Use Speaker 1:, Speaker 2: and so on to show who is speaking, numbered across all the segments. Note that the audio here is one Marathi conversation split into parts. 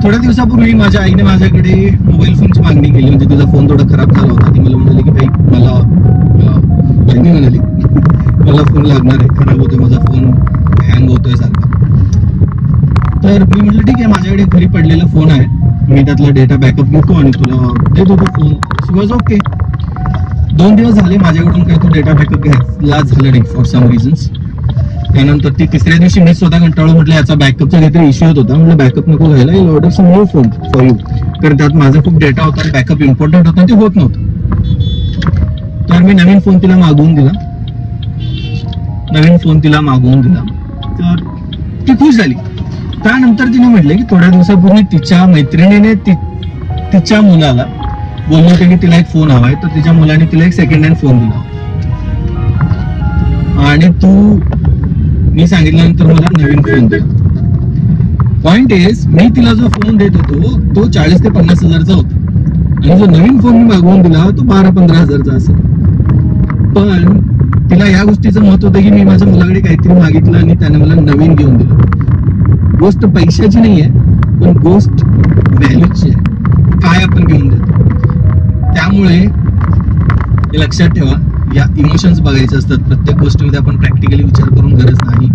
Speaker 1: थोड्या दिवसापूर्वी माझ्या आईने माझ्याकडे मोबाईल फोनची मागणी केली. म्हणजे तुझा फोन थोडा खराब झाला होता. ती मला म्हणाली की भाई मला म्हणाली मला फोन लागणार आहे, खराब होतोय माझा फोन, हँग होतोय सारखा. तर मी म्हटलं ठीक आहे, माझ्याकडे घरी पडलेला फोन आहे, मी त्यातला डेटा बॅकअप घेतो आणि तुला देतो तो फोन. She was okay. 2 दिवस झाले माझ्याकडून काही तो डेटा बॅकअप घ्यायला झालं नाही फॉर सम रिझन्स. त्यानंतर ती तिसऱ्या दिवशी मी स्वतः कंटाळून म्हटलं याचा बॅकअपचा काहीतरी इश्यू होत होता. म्हटलं बॅकअप नको घ्यायला, you order some new phone for you. कारण त्यात माझा खूप डेटा होता, बॅकअप इम्पॉर्टंट होता, ते होत नव्हतं. तर मी नवीन फोन तिला मागवून दिला. तर ती खुश झाली. त्यानंतर तिने म्हटले की थोड्या दिवसापूर्वी तिच्या मैत्रिणीने तिच्या मुलाला बोलले होते की तिला एक फोन हवाय, तर तिच्या मुलाने तिला एक सेकंड हँड फोन दिला. आणि मी सांगितल्यानंतर मला नवीन फोन दिला. पॉइंट इज, मी तिला जो फोन देत होतो तो 40 ते 50 हजारचा होता आणि जो नवीन फोन मी मागवून दिला तो 12-15 हजारचा असेल. पण तिला या गोष्टीचं महत्व होतं की मी माझ्या मुलाकडे काहीतरी मागितलं आणि त्याने मला नवीन घेऊन दिलं. गोष्ट पैशाची नाहीये, पण गोष्ट व्हॅल्यूची आहे, काय आपण घेऊन देतो. त्यामुळे हे लक्षात ठेवा, या इमोशन्स बघायचे असतात. प्रत्येक गोष्टीमध्ये आपण प्रॅक्टिकली विचार करून गरज नाही.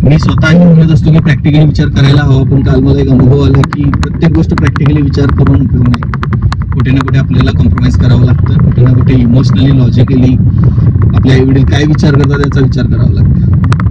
Speaker 1: मी स्वतःही म्हणत असतो की प्रॅक्टिकली विचार करायला हवा, पण काल मला एक अनुभव आला की प्रत्येक गोष्ट प्रॅक्टिकली विचार करून उपयोग नाही. कुठे ना कुठे आपल्याला कॉम्प्रोमाइज करावं लागतं, कुठे ना कुठे इमोशनली, लॉजिकली आपले आई वडील काय विचार करतात याचा विचार करावा लागतो.